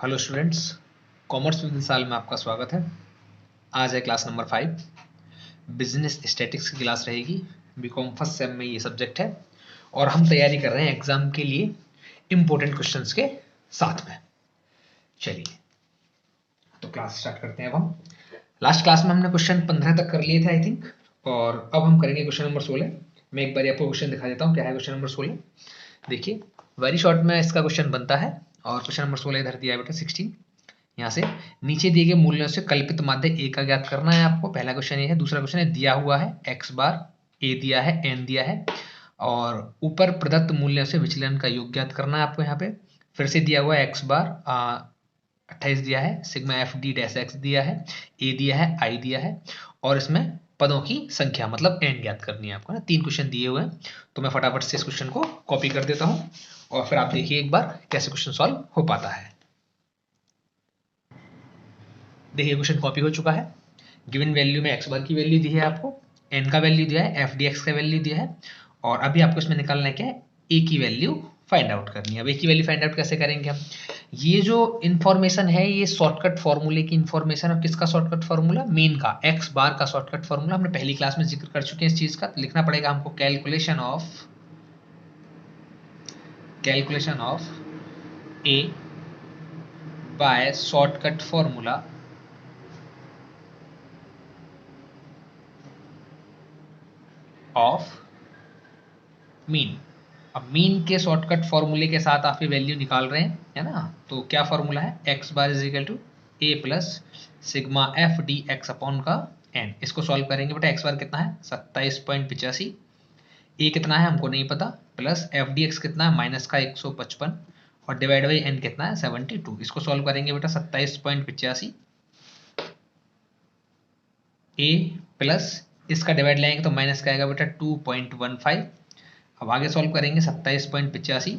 Hello students, commerce with साल में आपका स्वागत है। आज है क्लास नंबर 5, बिजनेस स्टैटिक्स की क्लास रहेगी। बीकॉम फर्स्ट सेम में ये सब्जेक्ट है और हम तैयारी कर रहे हैं एग्जाम के लिए इम्पोर्टेंट क्वेश्चंस के साथ में। चलिए तो क्लास स्टार्ट करते हैं। अब हम लास्ट क्लास में हमने क्वेश्चन 15 तक कर लिए थे आई थिंक, और अब हम करेंगे क्वेश्चन नंबर 16। मैं एक बार आपको क्वेश्चन दिखा देता हूँ क्या है क्वेश्चन नंबर 16। देखिए वेरी शॉर्ट में इसका क्वेश्चन बनता है और क्वेश्चन नंबर 16 इधर दिया है बेटा 16। यहाँ से नीचे दिए गए मूल्यों से कल्पित माध्य ए का ज्ञात करना है आपको। पहला क्वेश्चन ये है। दूसरा क्वेश्चन है दिया हुआ है एक्स बार, ए दिया है, एन दिया है और ऊपर प्रदत्त मूल्यों से विचलन का योग ज्ञात करना है आपको। यहाँ पे फिर से दिया हुआ है एक्स बार 28 दिया है, sigma F D dash x दिया है, ए दिया है, आई दिया है और इसमें पदों की संख्या मतलब एन ज्ञात करनी है आपको ना। 3 क्वेश्चन दिए हुए हैं तो मैं फटाफट से इस क्वेश्चन को कॉपी कर देता हूँ और फिर आप देखिए एक बार कैसे क्वेश्चन सॉल्व हो पाता है। देखिए क्वेश्चन कॉपी हो चुका है। गिवन वैल्यू में एक्स बार की वैल्यू दी है आपको, एन का वैल्यू दिया है, एफ डी एक्स का वैल्यू दिया है और अभी आपको इसमें निकालना है क्या है, ए की वैल्यू फाइंड आउट करनी है। अब ए की वैल्यू फाइंड आउट कैसे करेंगे हम? ये जो इन्फॉर्मेशन है ये शॉर्टकट फॉर्मूले की इन्फॉर्मेशन और किसका शॉर्टकट फॉर्मूला? मीन का, एक्स बार का शॉर्टकट फॉर्मूला हमने पहली क्लास में जिक्र कर चुके हैं इस चीज का। लिखना पड़ेगा हमको calculation of A bye shortcut formula of mean. अब मीन के शॉर्टकट फॉर्मूले के साथ आप ये वैल्यू निकाल रहे हैं है ना, तो क्या फॉर्मूला है? X bar is equal to A plus sigma F D X upon का एन। इसको सॉल्व करेंगे बेटा। एक्स बार कितना है 27.85, ए कितना है हमको नहीं पता, प्लस एफ डी एक्स कितना है माइनस का 155 और डिवाइड बाई एन कितना है 72। इसको सॉल्व करेंगे बेटा 27.85 ए प्लस इसका डिवाइड लाएंगे तो माइनस का आएगा बेटा 2.15। अब आगे सॉल्व करेंगे 27.85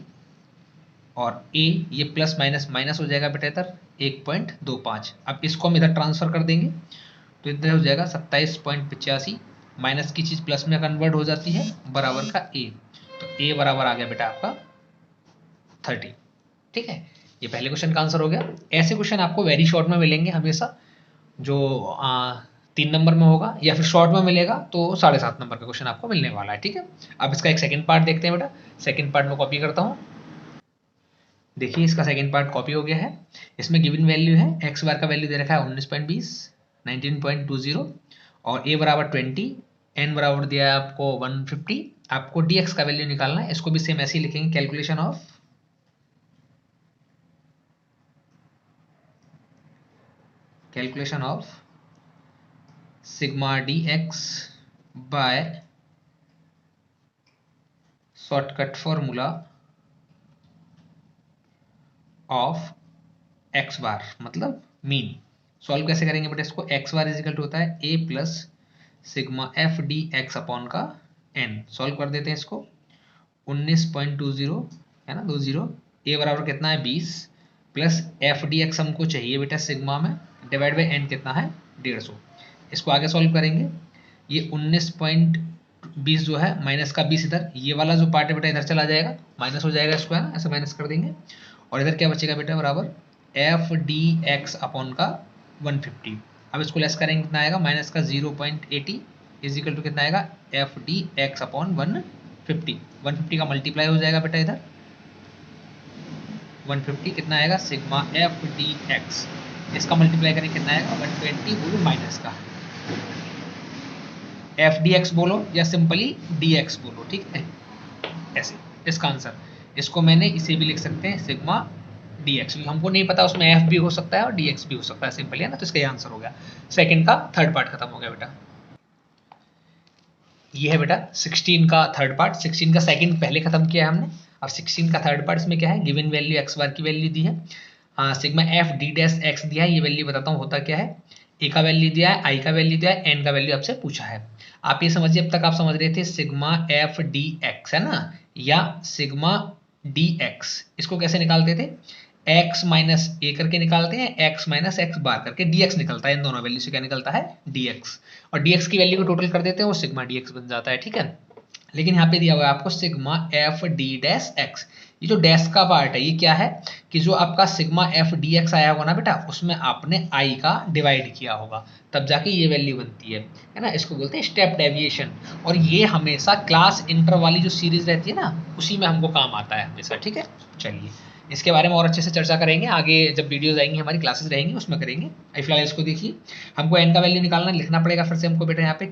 और ए ये प्लस माइनस माइनस हो जाएगा बेटा इधर 1.25। अब इसको हम इधर ट्रांसफर कर देंगे तो इधर हो जाएगा 27.85 माइनस की चीज प्लस में कन्वर्ट हो जाती है बराबर का ए। तो ए बराबर आ गया बेटा आपका 30। ठीक है, ये पहले क्वेश्चन का आंसर हो गया। ऐसे क्वेश्चन आपको वेरी शॉर्ट में मिलेंगे हमेशा, जो 3 नंबर में होगा या फिर शॉर्ट में मिलेगा तो 7.5 नंबर का क्वेश्चन आपको मिलने वाला है। ठीक है, अब इसका एक सेकंड पार्ट देखते हैं बेटा। सेकंड पार्ट में कॉपी करता हूँ। देखिए इसका सेकंड पार्ट कॉपी हो गया है। इसमें गिवन वैल्यू है एक्स बार का वैल्यू दे रखा है 19.20 19.20 और ए बराबर 20, एन बराबर दिया है आपको 150। आपको डी एक्स का वैल्यू निकालना है। इसको भी सेम ऐसे ही लिखेंगे, calculation of sigma D X by shortcut formula of X bar मतलब मीन। सॉल्व कैसे करेंगे बेटा इसको? एक्स बार इजिकल टू होता है A plus sigma F D X upon का एन। सॉल्व कर देते हैं इसको। 19.20 है ना, 20। ए बराबर कितना है 20 प्लस एफ डी एक्स हमको चाहिए बेटा सिग्मा में, डिवाइड बाई एन कितना है 150। इसको आगे सॉल्व करेंगे। ये 19.20 जो है माइनस का 20 इधर, ये वाला जो पार्ट है बेटा इधर चला जाएगा, माइनस हो जाएगा, इसको है ना ऐसे माइनस कर देंगे और इधर क्या बचेगा बेटा बराबर एफ डी एक्स अपॉन का 150। अब इसको लेस करेंगे कितना आएगा माइनस का 0.80 इज इक्वल टू कितना आएगा एफ डी एक्स अपॉन 150। 150 का मल्टीप्लाई हो जाएगा बेटा इधर 150 कितना आएगा सिग्मा एफ डी एक्स। इसका मल्टीप्लाई करेंगे कितना आएगा 120 बोलो माइनस का एफ डी एक्स बोलो या सिंपली डी एक्स बोलो। ठीक है, ऐसे इसका आंसर। इसको मैंने इसे भी लिख सकते हैं सिग्मा डी एक्स, हमको नहीं पता उसमें एफ भी हो सकता है और डी एक्स भी हो सकता है सिंपली, है ना। तो इसका ये आंसर हो गया। सेकंड का थर्ड पार्ट खत्म हो गया बेटा। ये है बेटा 16 का थर्ड पार्ट। 16 का सेकंड पहले खत्म किया है हमने। अब 16 का थर्ड पार्ट इसमें क्या है, गिवन वैल्यू एक्स बार की वैल्यू दी है, sigma F D dash x दिया है। ये वैल्यू बताता हूँ होता क्या है। ए का वैल्यू दिया है, आई का वैल्यू दिया है, एन का वैल्यू आपसे पूछा है। आप ये समझिए अब तक आप समझ रहे थे सिग्मा एफ डी एक्स है ना, या सिग्मा डी एक्स। इसको कैसे निकालते थे? x माइनस ए करके निकालते हैं, x माइनस एक्स बार करके dx निकलता है। इन दोनों वैल्यू से क्या निकलता है dx, और dx की वैल्यू को टोटल कर देते हैं, वो सिग्मा dx बन जाता है। ठीक है, लेकिन यहाँ पे दिया हुआ है आपको sigma F D dash x. ये जो डैश का पार्ट है ये क्या है कि जो आपका सिग्मा एफ डी एक्स आया होगा ना बेटा, उसमें आपने आई का डिवाइड किया होगा, तब जाके ये वैल्यू बनती है ना। इसको बोलते हैं स्टेप डेविएशन। और ये हमेशा क्लास इंटर वाली जो सीरीज रहती है ना, उसी में हमको काम आता है हमेशा, ठीक है। चलिए इसके बारे में और अच्छे से चर्चा करेंगे आगे, जब वीडियोज आएंगी हमारी, क्लासेस रहेंगी, उसमें करेंगे। फिलहाल इसको देखिए, हमको एन का वैल्यू निकालना, लिखना पड़ेगा फिर से हमको बेटा यहाँ पे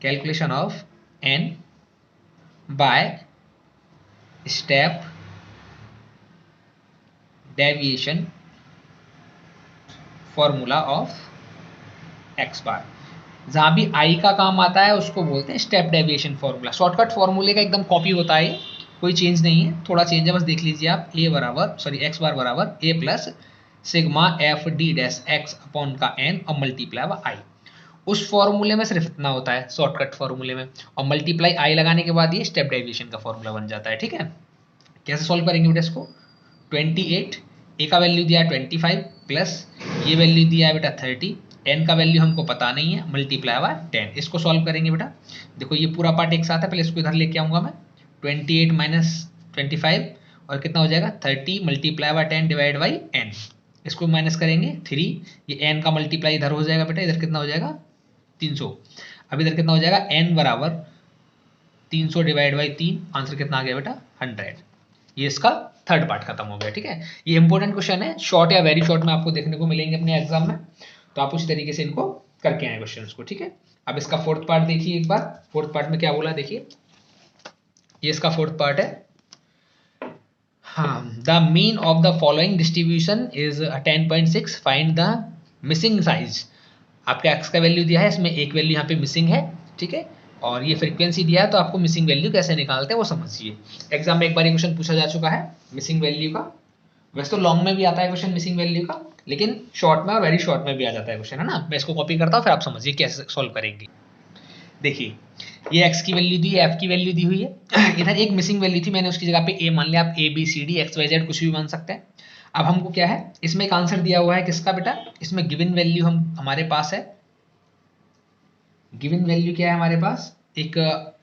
calculation of N by step deviation formula of X bar. जहां भी आई का काम आता है उसको बोलते हैं स्टेप डेविएशन फॉर्मूला। शॉर्टकट फॉर्मूले का एकदम कॉपी होता है, कोई चेंज नहीं है, थोड़ा चेंज है बस देख लीजिए आप। एक्स बार बराबर A plus sigma F D dash X upon का एन और मल्टीप्लाई बाय आई। उस फॉर्मूले में सिर्फ इतना होता है शॉर्टकट फॉर्मूले में, और मल्टीप्लाई आई लगाने के बाद ये स्टेप डेविएशन का फॉर्मूला बन जाता है, ठीक है। कैसे सॉल्व करेंगे बेटा इसको? 28, ए का वैल्यू दिया है 25 प्लस ये वैल्यू दिया है बेटा 30, एन का वैल्यू हमको पता नहीं है, मल्टीप्लाई बाय 10। इसको सॉल्व करेंगे बेटा, देखो ये पूरा पार्ट एक साथ है, पहले इसको इधर लेके आऊंगा मैं। 28 माइनस 25 और कितना हो जाएगा 30 multiply by 10 divide by N. इसको माइनस करेंगे 3, ये एन का मल्टीप्लाई इधर हो जाएगा बेटा, इधर कितना हो जाएगा 300। अब इधर कितना हो जाएगा एन बराबर 300 डिवाइड बाई 3, आंसर कितना आ गया बेटा 100। ये इसका थर्ड पार्ट खत्म हो गया, ठीक है। ये इंपॉर्टेंट क्वेश्चन है, शॉर्ट या वेरी शॉर्ट में आपको देखने को मिलेंगे अपने एग्जाम में, तो आप उसी तरीके से इनको करके आए क्वेश्चंस को, ठीक है। अब इसका फोर्थ पार्ट देखिए एक बार, फोर्थ पार्ट में क्या बोला देखिए, ये इसका फोर्थ पार्ट है। हाँ, the mean of the following distribution is 10.6, find the missing size. आपका एक्स का वैल्यू दिया है, इसमें एक वैल्यू यहाँ पे मिसिंग है, ठीक है, और ये फ्रीक्वेंसी दिया है, तो आपको मिसिंग वैल्यू कैसे निकालते हैं वो समझिए। एग्जाम में एक बार क्वेश्चन पूछा जा चुका है मिसिंग वैल्यू का, वैसे तो लॉन्ग में भी आता है क्वेश्चन मिसिंग वैल्यू का, लेकिन शॉर्ट में और वेरी शॉर्ट में भी आ जाता है क्वेश्चन, है ना। मैं इसको कॉपी करता हूँ, फिर आप समझिए कैसे सॉल्व करेंगे। देखिए ये एक्स की वैल्यू दी है, एफ की वैल्यू दी हुई है, इधर एक मिसिंग वैल्यू थी, मैंने उसकी जगह पे ए मान लिया, आप A B C D X Y Z कुछ भी मान सकते हैं। अब हमको क्या है, इसमें एक आंसर दिया हुआ है किसका बेटा, इसमें गिवन वैल्यू हमारे पास है, गिवन वैल्यू क्या है हमारे पास, एक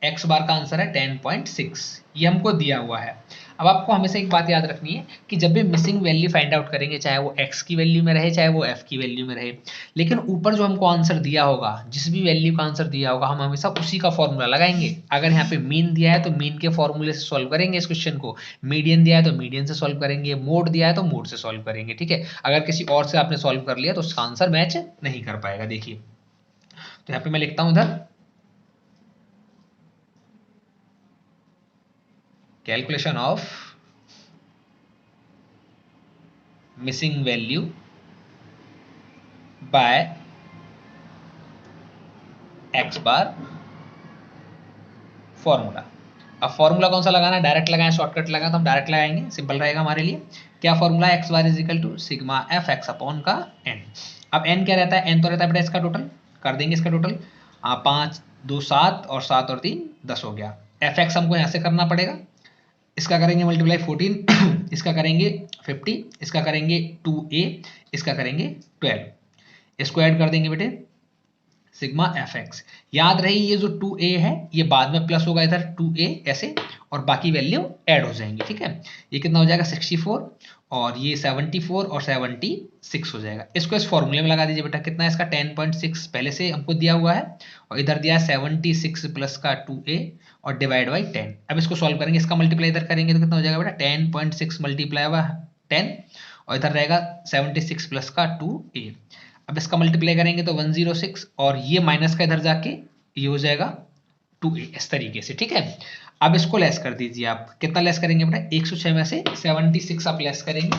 एक्स बार का आंसर है 10.6, ये हमको दिया हुआ है। अब आपको हमेशा एक बात याद रखनी है कि जब भी मिसिंग वैल्यू फाइंड आउट करेंगे, चाहे वो एक्स की वैल्यू में रहे चाहे वो एफ की वैल्यू में रहे, लेकिन ऊपर जो हमको आंसर दिया होगा, जिस भी वैल्यू का आंसर दिया होगा, हम हमेशा उसी का फॉर्मूला लगाएंगे। अगर यहाँ पे मीन दिया है तो मीन के फॉर्मूले से सॉल्व करेंगे इस क्वेश्चन को, मीडियन दिया है तो मीडियन से सॉल्व करेंगे, मोड दिया है तो मोड से सॉल्व करेंगे, ठीक है। अगर किसी और से आपने सॉल्व कर लिया तो उसका आंसर मैच नहीं कर पाएगा। देखिए तो यहाँ पे मैं लिखता हूं इधर calculation of missing value by X bar formula. अब फॉर्मूला कौन सा लगाना है, डायरेक्ट लगाएं शॉर्टकट लगाएं, तो हम डायरेक्ट लगाएंगे, सिंपल रहेगा हमारे लिए। क्या फॉर्मूला है, X bar is equal to sigma F x upon का एन। अब एन क्या रहता है, एन तो रहता है बेटा इसका टोटल, कर देंगे इसका टोटल, 5 2 7 और 7 और 3 10 हो गया। एफ एक्स हमको यहाँ से करना पड़ेगा, इसका करेंगे मल्टीप्लाई 14 इसका करेंगे 50, इसका करेंगे 2a, इसका करेंगे 12, इसको ऐड कर देंगे बेटे सिग्मा एफ एक्स। याद रही ये जो 2a है ये बाद में प्लस होगा इधर 2a ऐसे, और बाकी वैल्यू ऐड हो जाएंगी, ठीक है। ये कितना हो जाएगा 64, और ये 74 और 76 हो जाएगा। इसको इस फॉर्मूले में लगा दीजिए बेटा, कितना है इसका 10.6 पहले से हमको दिया हुआ है, और इधर दिया है 76 प्लस का 2a और डिवाइड बाई 10। अब इसको सॉल्व करेंगे, इसका मल्टीप्लाई इधर करेंगे तो कितना हो जाएगा बेटा 10.6 मल्टीप्लाई बाय 10, और इधर रहेगा 76 प्लस का 2a। अब इसका मल्टीप्लाई करेंगे तो 106, और ये माइनस का इधर जाके ये हो जाएगा 2a, इस तरीके से, ठीक है। अब इसको लेस कर दीजिए आप, कितना लेस करेंगे बेटा 106 में से 76 आप लेस करेंगे,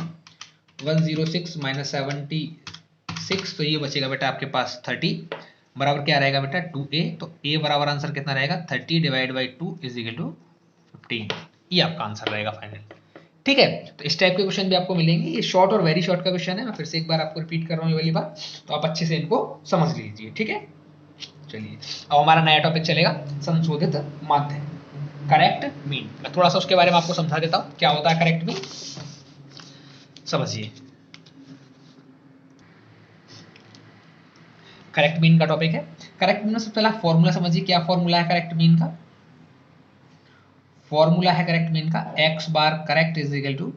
106 माइनस 76, तो ये बचेगा बेटा आपके पास 30 बराबर क्या रहेगा बेटा 2a। तो a बराबर आंसर कितना रहेगा 30 divide by 2 is equal to 15, ये आपका आंसर रहेगा फाइनल, ठीक है। तो इस टाइप के क्वेश्चन भी आपको मिलेंगे, ये शॉर्ट और वेरी शॉर्ट का क्वेश्चन है, मैं फिर से एक बार आपको रिपीट कर रहा हूँ ये वाली बात, तो आप अच्छे से इनको समझ लीजिए, ठीक है। चलिए अब हमारा नया टॉपिक चलेगा संशोधित माध्य, करेक्ट मीन। मैं थोड़ा सा उसके बारे में आपको समझा देता हूँ क्या होता है करेक्ट मीन, समझिए। करेक्ट मीन का टॉपिक है, करेक्ट मीन में सबसे पहला फॉर्मूला समझिए, क्या फॉर्मूला है करेक्ट मीन का, फॉर्मूला है करेक्ट मीन का X bar correct is equal to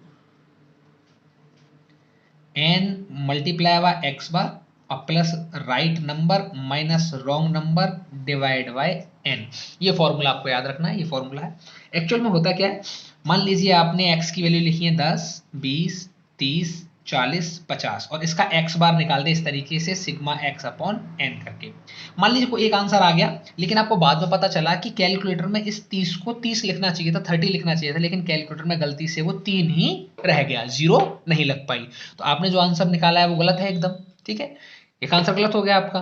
n multiply by X bar और plus right number minus wrong number divide by n। ये फॉर्मूला आपको याद रखना है, ये फॉर्मूला है। एक्चुअल में होता क्या है, मान लीजिए आपने x की वैल्यू लिखी है 10, 20, 30, 40, 50 और इसका x बार निकाल दे इस तरीके से सिग्मा x अपॉन n करके। मान लीजिए कोई एक आंसर आ गया, लेकिन आपको बाद में पता चला कि कैलकुलेटर में इस 30 को 30 लिखना चाहिए था, 30 लिखना चाहिए था, लेकिन कैलकुलेटर में गलती से वो 3 ही रह गया, 0 नहीं लग पाई, तो आपने जो आंसर निकाला है वो गलत है एकदम। ठीक है, एक आंसर गलत हो गया आपका।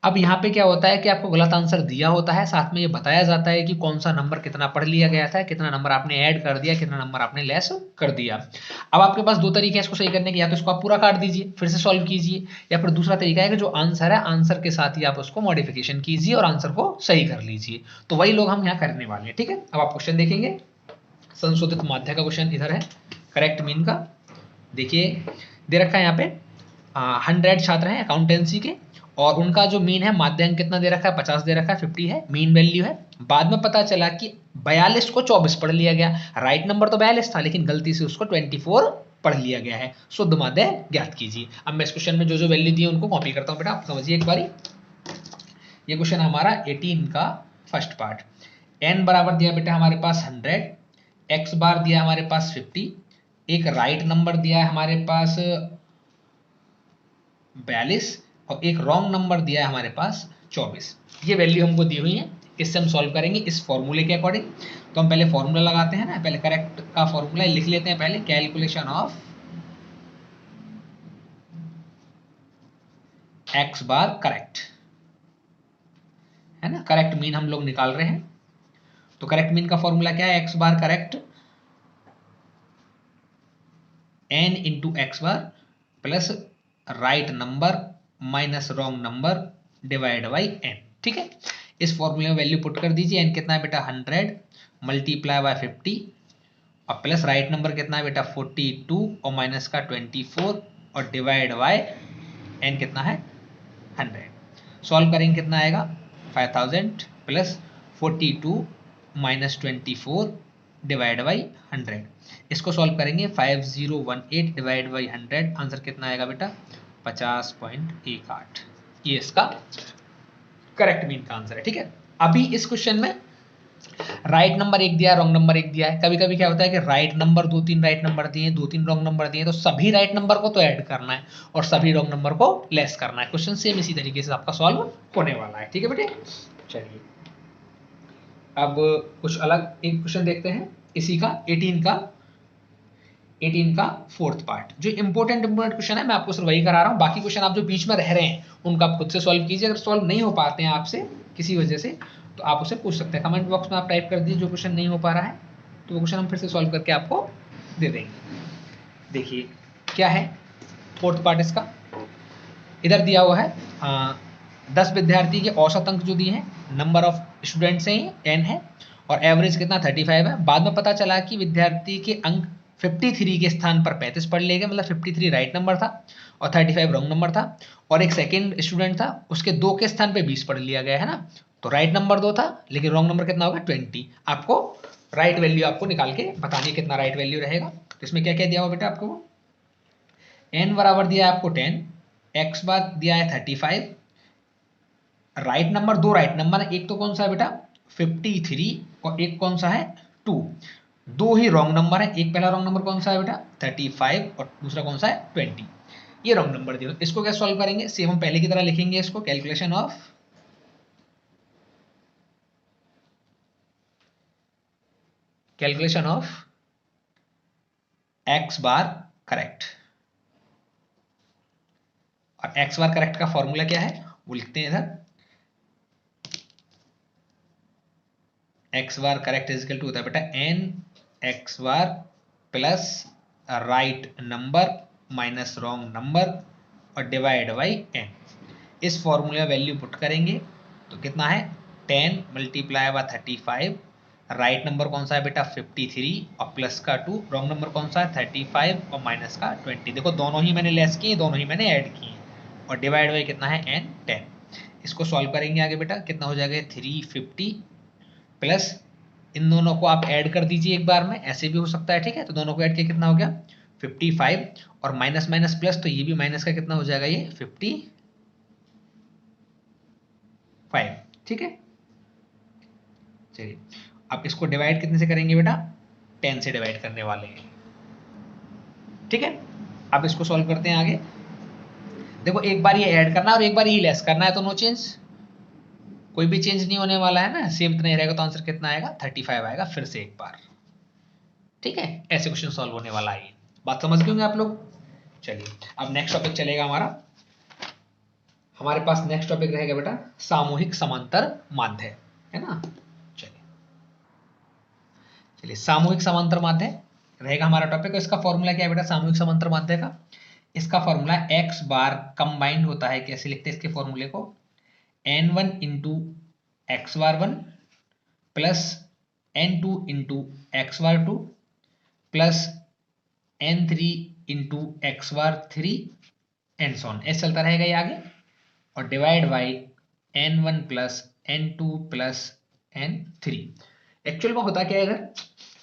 अब यहाँ पे क्या होता है कि आपको गलत आंसर दिया होता है, साथ में ये बताया जाता है कि कौन सा नंबर कितना पढ़ लिया गया था, कितना नंबर आपने ऐड कर दिया, कितना नंबर आपने लेस कर दिया। अब आपके पास दो तरीके हैं इसको सही करने के, या तो इसको आप पूरा काट दीजिए फिर से सॉल्व कीजिए, या फिर दूसरा तरीका है कि जो आंसर है आंसर के साथ ही आप उसको मॉडिफिकेशन कीजिए और आंसर को सही कर लीजिए। तो वही लोग हम यहाँ करने वाले हैं। ठीक है, अब आप क्वेश्चन देखेंगे, संशोधित माध्य का क्वेश्चन इधर है, करेक्ट मीन का। देखिए दे रखा है यहाँ पे 100 छात्र हैं अकाउंटेंसी के और उनका जो मीन है माध्यांक कितना दे रखा है, 50 दे रखा है, 50 है मीन वैल्यू है। बाद में पता चला कि 42 को 24 पढ़ लिया गया, राइट नंबर तो 42 था लेकिन गलती से उसको 24 पढ़ लिया गया है। शुद्ध माध्य ज्ञात कीजिए। अब मैं इस क्वेश्चन में जो जो वैल्यू दी है उनको कॉपी करता हूँ बेटा, आप समझिए एक बारी। ये क्वेश्चन हमारा 18 का फर्स्ट पार्ट। n बराबर दिया बेटा हमारे पास 100, x बार दिया हमारे पास 50, एक राइट नंबर दिया है हमारे पास 42 और एक रॉन्ग नंबर दिया है हमारे पास 24। ये वैल्यू हमको दी हुई है, इससे हम सॉल्व करेंगे इस फॉर्मूले के अकॉर्डिंग। तो हम पहले फॉर्मूला लगाते हैं ना, पहले करेक्ट का फॉर्मूला लिख लेते हैं पहले, calculation of X bar correct, है ना, करेक्ट मीन हम लोग निकाल रहे हैं। तो करेक्ट मीन का फॉर्मूला क्या है, X bar correct n into x bar plus right number minus wrong number divide by n। ठीक है, इस फॉर्मूले में वैल्यू पुट कर दीजिए। n कितना है बेटा 100 मल्टीप्लाई बाय 50 और प्लस राइट नंबर कितना है बेटा 42 और माइनस का 24 और डिवाइड बाय n कितना है 100। सॉल्व करेंगे कितना आएगा 5000 प्लस 42 माइनस 24 डिवाइड बाई 100। इसको सॉल्व करेंगे 5018 डिवाइड बाई 100, आंसर कितना आएगा बेटा 50.18। ये इसका करेक्ट मीन का आंसर है। ठीक है, अभी इस क्वेश्चन में राइट नंबर एक दिया है, रॉन्ग नंबर एक दिया है। कभी कभी क्या होता है कि राइट नंबर 2-3 राइट नंबर दिए, 2-3 रॉन्ग नंबर दिए, तो सभी राइट नंबर को तो ऐड करना है और सभी रॉन्ग नंबर को लेस करना है। क्वेश्चन सेम इसी तरीके से आपका सॉल्व होने वाला है। ठीक है बेटे, चलिए अब कुछ अलग एक क्वेश्चन देखते हैं इसी का 18 का फोर्थ पार्ट। जो इंपॉर्टेंट क्वेश्चन है मैं आपको सिर्फ वही करा रहा हूँ, बाकी क्वेश्चन आप जो बीच में रह रहे हैं उनका आप खुद से सॉल्व कीजिए। अगर सॉल्व नहीं हो पाते हैं आपसे किसी वजह से तो आप उसे पूछ सकते हैं, कमेंट बॉक्स में आप टाइप कर दीजिए जो क्वेश्चन नहीं हो पा रहा है, तो वो क्वेश्चन हम फिर से सॉल्व करके आपको दे देंगे। देखिए क्या है फोर्थ पार्ट इसका, इधर दिया हुआ है 10 विद्यार्थी के औसत अंक जो दिए हैं, नंबर ऑफ स्टूडेंट्स हैं n है और एवरेज कितना 35 है। बाद में पता चला कि विद्यार्थी के अंक 53 के स्थान पर 35 पढ़ लिए गए, मतलब 53 राइट नंबर था और 35 रॉन्ग नंबर था। और एक सेकंड स्टूडेंट था, उसके 2 के स्थान पे 20 पढ़ लिया गया है ना, तो राइट नंबर 2 था लेकिन रॉन्ग नंबर कितना होगा 20। आपको राइट वैल्यू आपको निकाल के बतानी है कितना राइट वैल्यू रहेगा। तो इसमें क्या क्या दिया हुआ बेटा आपको, n बराबर दिया है आपको 10, x बार दिया है 35, राइट नंबर 2 राइट नंबर है, एक तो कौन सा है बेटा 53 और एक कौन सा है 2। 2 ही रॉन्ग नंबर है, एक पहला रॉन्ग नंबर कौन सा है बेटा 35 और दूसरा कौन सा है 20। ये रॉन्ग नंबर दिया। इसको क्या सॉल्व करेंगे, सेम हम पहले की तरह लिखेंगे इसको, calculation of X bar correct. और एक्स बार करेक्ट का फॉर्मूला क्या है वो लिखते हैं इधर, X bar correct is equal to होता है बेटा n X bar plus right number minus wrong number और डिवाइड बाई n। इस फॉर्मूले में वैल्यू पुट करेंगे तो कितना है 10 मल्टीप्लाई बाय 35, राइट नंबर कौन सा है बेटा 53 और प्लस का 2, रॉन्ग नंबर कौन सा है 35 और माइनस का 20। देखो दोनों ही मैंने लेस किए, दोनों ही मैंने ऐड किए और डिवाइड बाई कितना है n 10। इसको सॉल्व करेंगे आगे बेटा, कितना हो जाएगा 350 प्लस इन दोनों को आप ऐड कर दीजिए एक बार में, ऐसे भी हो सकता है, ठीक है। तो दोनों को ऐड किया कितना हो गया 55, और माइनस माइनस प्लस, तो ये भी माइनस का कितना हो जाएगा ये 55, ठीक है। चलिए अब इसको डिवाइड कितने से करेंगे बेटा, 10 से डिवाइड करने वाले हैं, ठीक है। अब इसको सॉल्व करते हैं आगे। देखो एक बार ये ऐड करना और एक बार ये लेस करना है, तो नो चेंज, कोई भी चेंज नहीं होने वाला है ना, सेम इतना ही रहेगा। तो आंसर कितना आएगा 35 आएगा, फिर से एक बार, ठीक है। ऐसे क्वेश्चन सॉल्व होने वाला है, बात समझ गए होंगे आप लोग। चलिए अब नेक्स्ट टॉपिक चलेगा हमारे पास नेक्स्ट टॉपिक रहेगा बेटा सामूहिक समांतर माध्य, है ना। चलिए सामूहिक समांतर माध्य रहेगा हमारा टॉपिक। इसका फॉर्मूला क्या है बेटा सामूहिक समांतर माध्य का, इसका फॉर्मूला x बार कंबाइंड होता है, कैसे लिखते हैं इसके फॉर्मूले को, n1 into x bar 1 plus n2 into x bar 2 plus n3 into x bar 3 and so on, ऐसे चलता रहेगा ये आगे, और divide by n1 plus n2 plus n3। Actual में होता क्या है, अगर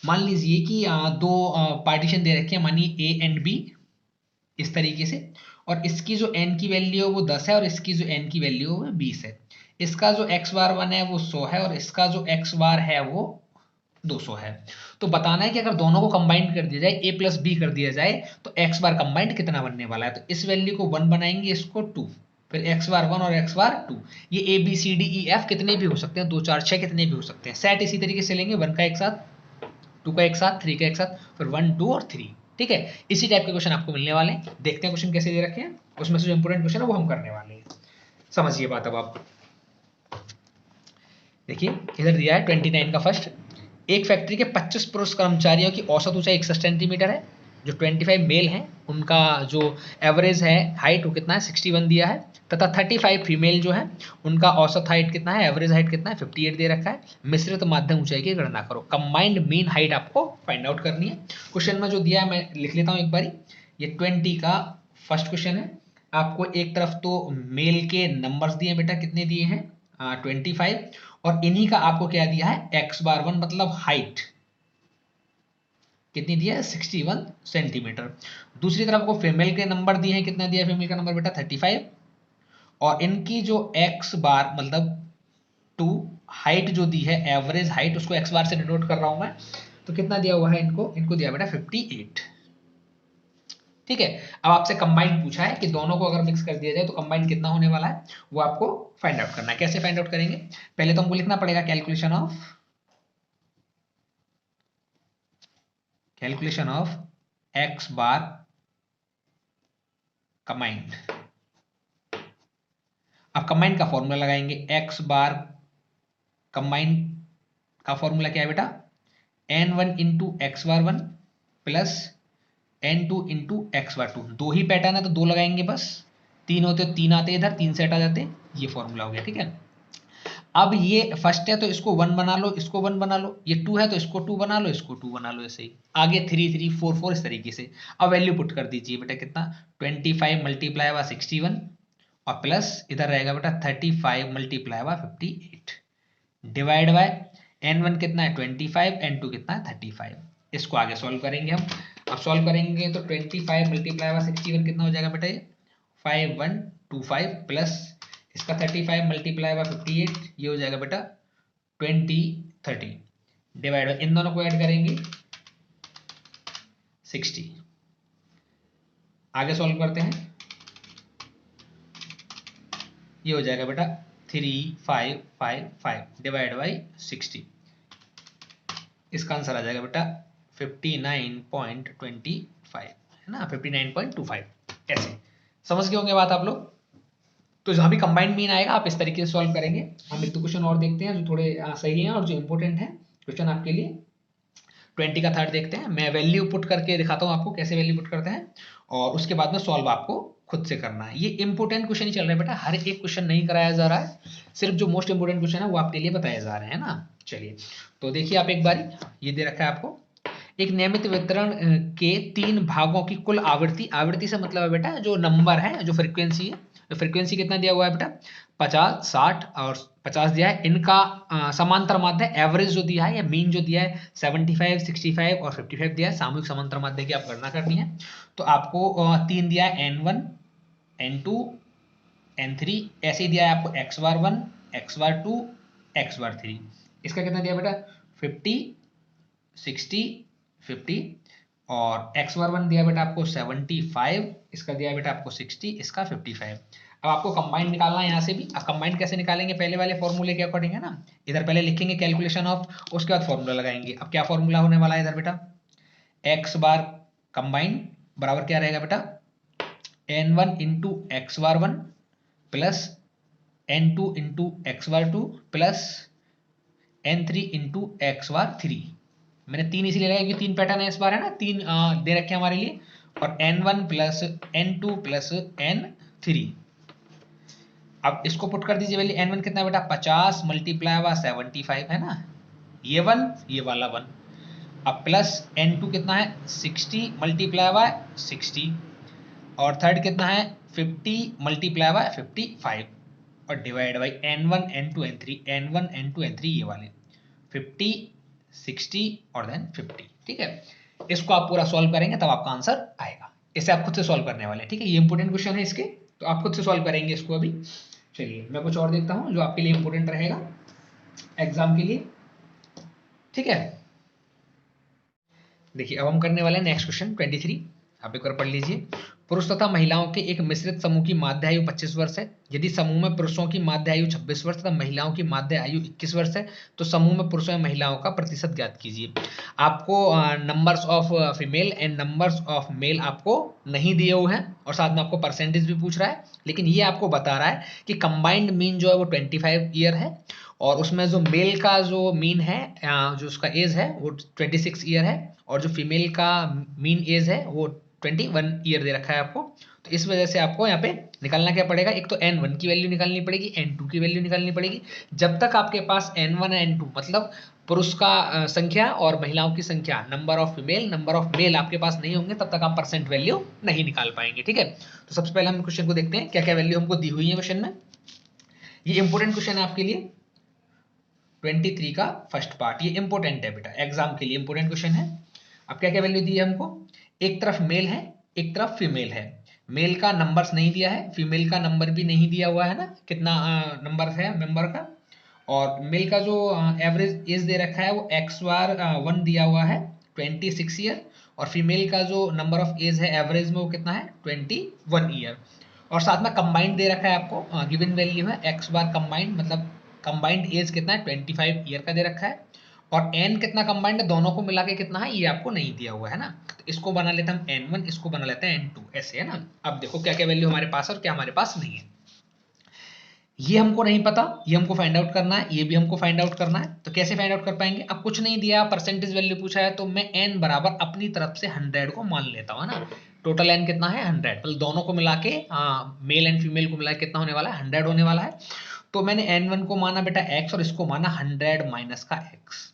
मान लीजिए कि दो पार्टीशन दे रखे हैं, मानिए a एंड b इस तरीके से, और इसकी जो n की वैल्यू है वो 10 है और इसकी जो n की वैल्यू है वो 20 है। इसका जो x बार 1 है वो 100 है और इसका जो x बार है वो 200 है। तो बताना है कि अगर दोनों को कंबाइंड कर दिया जाए, a प्लस बी कर दिया जाए, तो x बार कंबाइंड कितना बनने वाला है। तो इस वैल्यू को 1 बनाएंगे, इसको 2, फिर x बार 1 और x बार 2। ये a b c d e f कितने भी हो सकते हैं, 2 4 6 कितने भी हो सकते हैं। सेट इसी तरीके से लेंगे, 1 का एक साथ, 2 का एक साथ, 3 का एक साथ, फिर 1 2 और 3, ठीक है। इसी टाइप के क्वेश्चन आपको मिलने वाले हैं। देखते हैं क्वेश्चन कैसे दे रखे हैं, उसमें से जो इंपोर्टेंट क्वेश्चन है वो हम करने वाले हैं। समझिए बात। अब आप देखिए इधर दिया है 29 का फर्स्ट, एक फैक्ट्री के 25 पुरुष कर्मचारियों की औसत ऊंचाई 61 सेंटीमीटर है। जो 25 मेल हैं उनका जो एवरेज है हाइट वो कितना है 61 दिया है, तथा 35 फीमेल जो है उनका औसत हाइट कितना है, एवरेज हाइट कितना है 58 दे रखा है। मिश्रित माध्यम ऊंचाई की गणना करो। कंबाइंड मीन हाइट आपको फाइंड आउट करनी है। क्वेश्चन में जो दिया है मैं लिख लेता हूँ एक बारी। ये 20 का फर्स्ट क्वेश्चन है। आपको एक तरफ तो मेल के नंबर्स दिए बेटा, कितने दिए हैं 25, और इन्हीं का आपको क्या दिया है x बार 1 मतलब हाइट कितनी दिया है 61 सेंटीमीटर। दूसरी तरफ को फीमेल के नंबर दिए हैं, कितना दिया है फीमेल का नंबर बेटा 35, और इनकी जो x बार मतलब 2 हाइट जो दी है एवरेज हाइट, उसको x बार से डिनोट कर रहा हूं मैं, तो कितना दिया हुआ है इनको दिया बेटा 58, ठीक है। अब आपसे कंबाइंड पूछा है कि दोनों को अगर मिक्स कर दिया जाए तो कंबाइंड कितना होने वाला है, वो आपको फाइंड आउट करना है। कैसे फाइंड आउट करेंगे, पहले तो हमको लिखना पड़ेगा calculation of x bar combined. अब कंबाइंड का फॉर्मूला लगाएंगे, x बार कंबाइंड का फॉर्मूला क्या है बेटा n1 इंटू एक्स बार 1 प्लस n2 इंटू एक्स बार 2। दो ही पैटर्न है तो 2 लगाएंगे बस, 3 होते तो 3 आते इधर, 3 से हटा जाते, ये फॉर्मूला हो गया, ठीक है। अब ये फर्स्ट है तो इसको 1 बना लो, इसको 1 बना लो, ये 2 है तो इसको 2 बना लो, इसको 2 बना लो, ऐसे ही आगे 3 3 4 4 इस तरीके से। अब वैल्यू पुट कर दीजिए बेटा, कितना 25 मल्टीप्लाई बाय 61 और प्लस इधर रहेगा बेटा 35 multiply by 58 divide by n1 कितना है 25, n2 कितना है 35। इसको आगे सॉल्व करेंगे हम। अब सॉल्व करेंगे तो 25 मल्टीप्लाई बाय 61 कितना हो जाएगा बेटा, ये 5125 प्लस इसका 35 मल्टीप्लाई बाय 58, ये हो जाएगा बेटा 2030 डिवाइड बाय इन दोनों को ऐड करेंगे 60। आगे सॉल्व करते हैं, ये हो जाएगा बेटा 3555 डिवाइड बाई 60। इसका आंसर आ जाएगा बेटा 59.25, है ना 59.25। ऐसे समझ गए होंगे बात आप लोग। तो जहां भी कंबाइंड मीन आएगा आप इस तरीके से सॉल्व करेंगे। हम एक दो क्वेश्चन और देखते हैं जो थोड़े सही हैं और जो इंपॉर्टेंट है क्वेश्चन आपके लिए। 20 का थर्ड देखते हैं। मैं वैल्यू पुट करके दिखाता हूं आपको कैसे वैल्यू पुट करते हैं, और उसके बाद में सॉल्व आपको खुद से करना है। ये इंपॉर्टेंट क्वेश्चन ही चल रहा है बेटा, हर एक क्वेश्चन नहीं कराया जा रहा है, सिर्फ जो मोस्ट इंपोर्टेंट क्वेश्चन है वो आपके लिए बताए जा रहे हैं ना। चलिए तो देखिए आप एक बारी, ये दे रखा है आपको, एक नियमित वितरण के 3 भागों की कुल आवृत्ति, आवृत्ति से मतलब है बेटा जो नंबर है, जो फ्रीक्वेंसी है, तो फ्रीक्वेंसी कितना दिया हुआ है बेटा 50, 60 और 50 दिया है। इनका समांतर माध्य एवरेज जो दिया है या मीन जो दिया है 75, 65 और 55 दिया है। सामूहिक समांतर माध्य की आप गणना करनी है। तो आपको 3 दिया है N1, N2, N3, ऐसे ही दिया है आपको x बार 1, x बार 2, x बार 3। इसका कितना दिया बेटा 50, 60, 50 और x बार 1 दिया बेटा आपको 75, इसका दिया बेटा आपको 60, इसका 55। अब आपको कंबाइंड निकालना है यहाँ से भी। अब कंबाइंड कैसे निकालेंगे, पहले वाले फॉर्मूले के अकॉर्डिंग है ना। इधर पहले लिखेंगे कैलकुलेशन ऑफ, उसके बाद फॉर्मूला लगाएंगे। अब क्या फॉर्मूला होने वाला है इधर बेटा, x बार कंबाइंड बराबर क्या रहेगा बेटा, n1 इंटू एक्स बार 1 प्लस n2 इंटू एक्स बार 2 प्लस n3 इंटू एक्स बार 3। मैंने 3 इसीलिए लगाया क्योंकि 3 पैटर्न है इस बार, है ना, 3 दे रखे हमारे लिए। और n1 plus n2 plus n3। अब इसको पुट कर दीजिए वैल्यू। n1 कितना बेटा 50 मल्टीप्लाई हुआ 75 है ना, ये 1 ये वाला 1। अब प्लस n2 कितना है 60 मल्टीप्लाई हुआ 60 और थर्ड कितना है 50 मल्टीप्लाई हुआ 55 और divide by n1 n2 n3 n1 n2 n3 ये वाले 50 60 और देन 50। ठीक है, इसको आप पूरा सॉल्व करेंगे तब आपका आंसर आएगा। इसे आप खुद से सॉल्व करने वाले हैं। ठीक है, ये इंपॉर्टेंट क्वेश्चन है इसके, तो आप खुद से सॉल्व करेंगे इसको अभी। चलिए मैं कुछ और देखता हूं जो आपके लिए इंपॉर्टेंट रहेगा एग्जाम के लिए। ठीक है, देखिए अब हम करने वाले हैं नेक्स्ट क्वेश्चन 23। आप एक बार पढ़ लीजिए। पुरुष तथा महिलाओं के एक मिश्रित समूह की माध्य आयु 25 वर्ष है। यदि समूह में पुरुषों की माध्य आयु 26 वर्ष तथा महिलाओं की माध्य आयु 21 वर्ष है तो समूह में पुरुषों एवं महिलाओं का प्रतिशत ज्ञात कीजिए। आपको numbers of female and numbers of male आपको नहीं दिए हुए हैं और साथ में आपको परसेंटेज भी पूछ रहा है, लेकिन ये आपको बता रहा है कि कंबाइंड मीन जो है वो 25 ईयर है और उसमें जो मेल का जो मीन है जो उसका एज है वो 26 ईयर है और जो फीमेल का मीन एज है वो 21 ईयर दे रखा है आपको। तो इस वजह से आपको यहाँ पे निकालना क्या पड़ेगा, एक तो n1 की वैल्यू निकालनी पड़ेगी, n2 की वैल्यू निकालनी पड़ेगी। जब तक आपके पास n1 n2 मतलब पुरुष का संख्या और महिलाओं की संख्या number of female number of male आपके पास नहीं होंगे तब तक आप परसेंट वैल्यू नहीं निकाल पाएंगे। ठीक है, तो सबसे पहले हम क्वेश्चन को देखते हैं क्या क्या वैल्यू हमको दी हुई है क्वेश्चन में। ये इंपोर्टेंट क्वेश्चन है आपके लिए 23 का फर्स्ट पार्ट, ये इंपोर्टेंट है बेटा, एग्जाम के लिए इंपोर्टेंट क्वेश्चन है। अब क्या क्या वैल्यू दी है हमको, एक तरफ मेल है एक तरफ फीमेल है। मेल का नंबर्स नहीं दिया है, फीमेल का नंबर भी नहीं दिया हुआ है ना, कितना नंबर है मेंबर का। और मेल का जो एवरेज एज दे रखा है वो एक्स बार 1 दिया हुआ है 26 ईयर और फीमेल का जो नंबर ऑफ एज है एवरेज में वो कितना है 21 ईयर। और साथ में कंबाइंड दे रखा है आपको, गिवन वैल्यू है एक्स बार कंबाइंड मतलब कंबाइंड एज कितना है 25 ईयर का दे रखा है और n कितना कंबाइंड है दोनों को मिला के कितना है ये आपको नहीं दिया हुआ है ना। तो इसको बना लेते हैं हम n1, इसको बना लेते हैं n2, ऐसे है ना। अब देखो क्या क्या वैल्यू हमारे पास है और क्या हमारे पास नहीं है, ये हमको नहीं पता, ये हमको फाइंड आउट करना है, ये भी हमको फाइंड आउट करना है। तो कैसे फाइंड आउट कर पाएंगे, अब कुछ नहीं दिया परसेंटेज वैल्यू पूछा है तो मैं n बराबर अपनी तरफ से 100 को मान लेता हूँ ना। टोटल n कितना है 100, मतलब दोनों को मिला के मेल एंड फीमेल को मिला के कितना होने वाला है 100 होने वाला है। तो मैंने n1 को माना बेटा x और इसको माना 100 माइनस का x।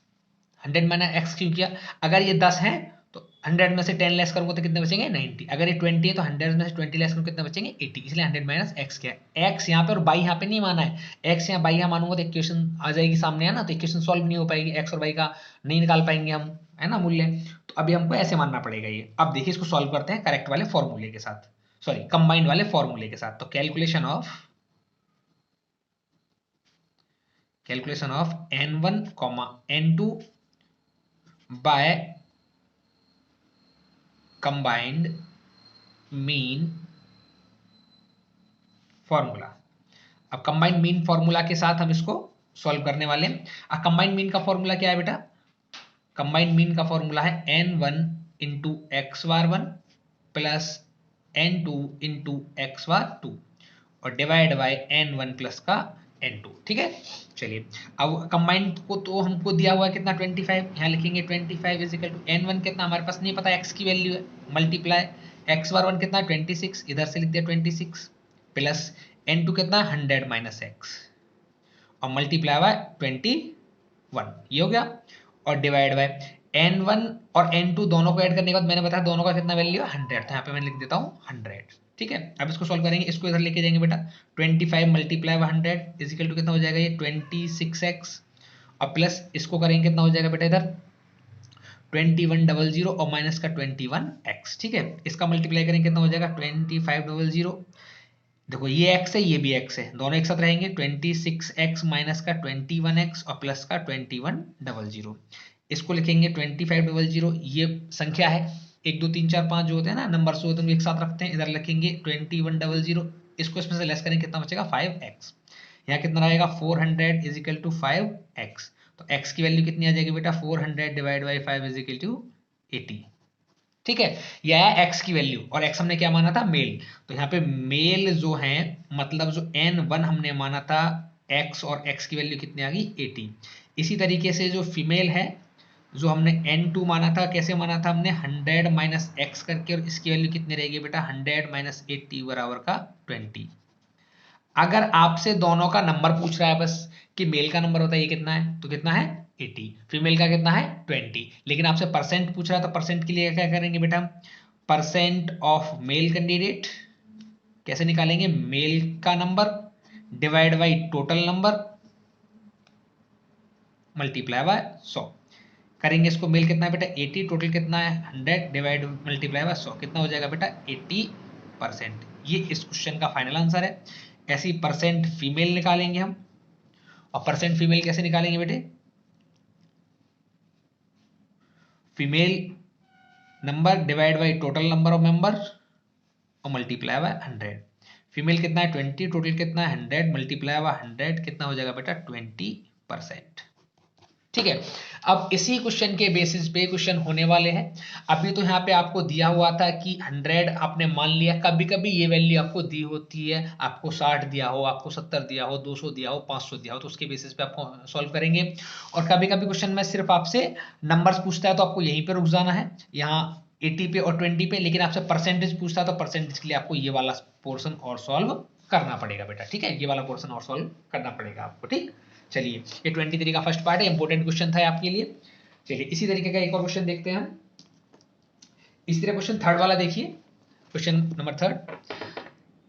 100 माइनस x क्यों किया, अगर ये 10 है तो 100 में से 10 लेस करूंगा तो कितने बचेंगे 90, अगर ये 20 है तो 100 में से 20 लेस करूंगा कितने बचेंगे 80, इसलिए 100 माइनस x किया। x यहाँ पे और y यहाँ पे नहीं माना है, x यहाँ y यहाँ मानूंगा तो इक्वेशन आ जाएगी सामने है ना, तो इक्वेशन सॉल्व नहीं हो पाएगी, x और y का नहीं निकाल पाएंगे हम, है ना, मूल्य। तो अभी हमको ऐसे मानना पड़ेगा ये। अब देखिए इसको सॉल्व करते हैं करेक्ट वाले फॉर्मूले के साथ, सॉरी कंबाइंड वाले फॉर्मूले के साथ। तो calculation of n1 n2 by combined mean formula. अब कंबाइंड मीन फॉर्मूला के साथ हम इसको सॉल्व करने वाले हैं। अब कंबाइंड मीन का फॉर्मूला क्या है बेटा, कंबाइंड मीन का फॉर्मूला है n1 इंटू एक्स बार 1 प्लस n2 इंटू एक्स बार 2 और डिवाइड बाय n1 प्लस का n2। ठीक है, चलिए अब कंबाइंड को तो हमको दिया हुआ है कितना 25, यहाँ लिखेंगे 25 इज इक्वल टू n1 कितना हमारे पास नहीं पता, x की वैल्यू है मल्टीप्लाई एक्स बार 1 कितना 26, इधर से लिख दिया 26 प्लस n2 कितना 100 माइनस एक्स और मल्टीप्लाई बाय 21, ये हो गया और डिवाइड बाय n1 और n2 दोनों को ऐड करने के बाद मैंने बताया दोनों का कितना वैल्यू है 100, तो यहाँ पे मैं लिख देता हूँ 100। ठीक है, अब इसको सॉल्व करेंगे, इसको इधर लेके जाएंगे बेटा, 25 मल्टीप्लाई 100 इजिकल टू कितना हो जाएगा ये 26x, और प्लस इसको करेंगे कितना हो जाएगा बेटा इधर 2100 और माइनस का 21x। ठीक है, इसका मल्टीप्लाई करेंगे कितना हो जाएगा 2500। देखो ये x है ये भी x है, दोनों एक साथ रहेंगे, 26x माइनस का 21x और प्लस का 2100। इसको लिखेंगे 2500, ये संख्या है 1 2 3 4 5 जो होते हैं ना नंबर होते हैं एक साथ रखते हैं, इधर लिखेंगे 2100, इसको इसमें से लेस करेंगे कितना बचेगा 5x, यहाँ कितना रहेगा 400 इज इक्वल टू 5x, तो x की वैल्यू कितनी आ जाएगी बेटा 400 divide by 5 is equal to 80। ठीक है, ये आया x की वैल्यू, और x हमने क्या माना था मेल, तो यहाँ पे मेल जो है मतलब जो n1 हमने माना था x, और x की वैल्यू कितनी आ गई 80। इसी तरीके से जो फीमेल है जो हमने n2 माना था, कैसे माना था हमने 100 माइनस x करके, और इसकी वैल्यू कितनी रहेगी बेटा 100 माइनस 80 बराबर का 20। अगर आपसे दोनों का नंबर पूछ रहा है बस कि मेल का नंबर बताइए कितना है, तो कितना है 80, फीमेल का कितना है 20, लेकिन आपसे परसेंट पूछ रहा है तो परसेंट के लिए क्या करेंगे बेटा, परसेंट ऑफ मेल कैंडिडेट कैसे निकालेंगे, मेल का number divide by total number multiply by 100 करेंगे, इसको मेल कितना है बेटा 80, टोटल कितना है 100 डिवाइड मल्टीप्लाई बाय 100 कितना हो जाएगा बेटा 80%। ये इस क्वेश्चन का फाइनल आंसर है। ऐसी परसेंट फीमेल निकालेंगे हम, और परसेंट फीमेल कैसे निकालेंगे बेटे, female number divide by total number of member और मल्टीप्लाई बाय 100। फीमेल कितना है 20, टोटल कितना है 100 मल्टीप्लाई बाय 100 कितना हो जाएगा बेटा 20%। ठीक है, अब इसी क्वेश्चन के बेसिस पे क्वेश्चन होने वाले हैं। अभी तो यहाँ पे आपको दिया हुआ था कि 100 आपने मान लिया, कभी कभी ये वैल्यू आपको दी होती है, आपको 60 दिया हो, आपको 70 दिया हो, 200 दिया हो, 500 दिया हो, तो उसके बेसिस पे आपको सॉल्व करेंगे। और कभी कभी क्वेश्चन में सिर्फ आपसे नंबर्स पूछता है तो आपको यहीं पे रुक जाना है, यहाँ 80 पे और 20 पे, लेकिन आपसे परसेंटेज पूछता है तो परसेंटेज के लिए आपको ये वाला पोर्शन और सॉल्व करना पड़ेगा बेटा। ठीक है, ये वाला पोर्शन और सॉल्व करना पड़ेगा आपको। ठीक, चलिए ये 23 का फर्स्ट पार्ट है, इंपॉर्टेंट क्वेश्चन था आपके लिए। चलिए इसी तरीके का एक और क्वेश्चन देखते हैं हम। इसी तरह क्वेश्चन थर्ड वाला देखिए, क्वेश्चन नंबर थर्ड।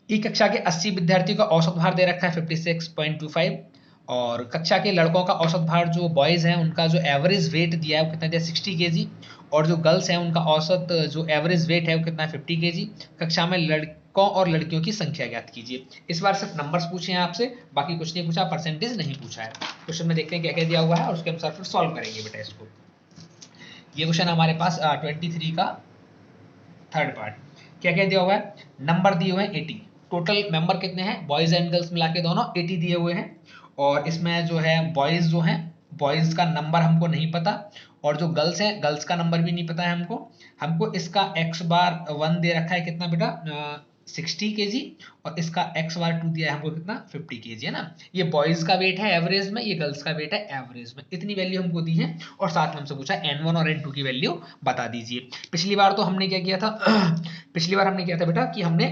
ई कक्षा के 80 विद्यार्थियों का औसत भार दे रखा है 56.25, और कक्षा के लड़कों का औसत भार जो बॉयज हैं उनका जो एवरेज वेट दिया है वो कितना दिया 60 kg, और जो गर्ल्स हैं उनका औसत जो एवरेज वेट है वो कितना 50 kg। कक्षा में लड़कों और लड़कियों की संख्या ज्ञात कीजिए। इस बार सिर्फ नंबर्स पूछे हैं आपसे, बाकी कुछ नहीं पूछा, परसेंटेज नहीं पूछा है। क्वेश्चन में देखते हैं क्या क्या दिया हुआ है और उसके अनुसार फिर सॉल्व करेंगे बेटा इसको। ये क्वेश्चन हमारे पास 23 का थर्ड पार्ट। क्या क्या दिया हुआ है, नंबर दिए हुए हैं 80, टोटल मेंबर कितने हैं बॉयज एंड गर्ल्स मिला के दोनों 80 दिए हुए हैं, और इसमें जो है बॉयज जो हैं बॉयज का नंबर हमको नहीं पता, और जो गर्ल्स हैं गर्ल्स का नंबर भी नहीं पता है हमको। हमको इसका x बार 1 दे रखा है कितना बेटा 60 kg, और इसका x बार 2 दिया है हमको कितना 50 kg है ना। ये बॉयज का वेट है एवरेज में, ये गर्ल्स का वेट है एवरेज में, इतनी वैल्यू हमको दी है, और साथ में हमसे पूछा n1 और n2 की वैल्यू बता दीजिए। पिछली बार तो हमने क्या किया था पिछली बार हमने किया था बेटा कि हमने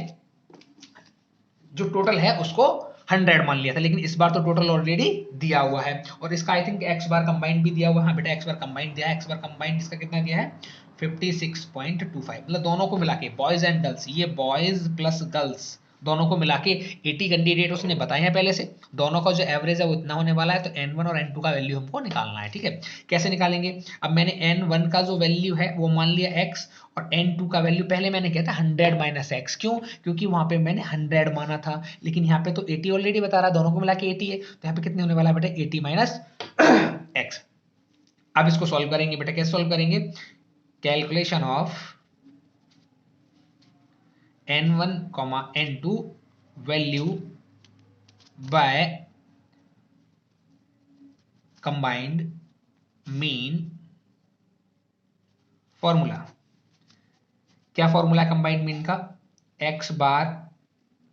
जो टोटल है उसको 100 मान लिया था, लेकिन इस बार तो टोटल ऑलरेडी दिया हुआ है, और इसका I think x bar combined भी दिया हुआ है। हाँ बेटा x बार कंबाइंड दिया है, x बार कंबाइंड इसका कितना दिया है 56.25, मतलब दोनों को मिला के बॉयज एंड गर्ल्स, ये बॉयज प्लस गर्ल्स दोनों को मिला के 80 कैंडिडेट उसने बताए हैं पहले से, दोनों का जो एवरेज है वो इतना होने वाला है, तो n1 और n2 का वैल्यू हमको निकालना है। ठीक है, कैसे निकालेंगे, अब मैंने n1 का जो वैल्यू है वो मान लिया x, और n2 का वैल्यू पहले मैंने किया था 100 माइनस x, क्यों, क्योंकि वहां पे मैंने 100 माना था, लेकिन यहाँ पे तो 80 ऑलरेडी बता रहा है, दोनों को मिला के 80 है, तो यहाँ पे कितने होने वाला है बेटा 80 माइनस x। अब इसको सॉल्व करेंगे बेटा, कैसे सॉल्व करेंगे, calculation of n1, n2 value by combined mean formula. क्या फॉर्मूला कंबाइंड मीन का, x बार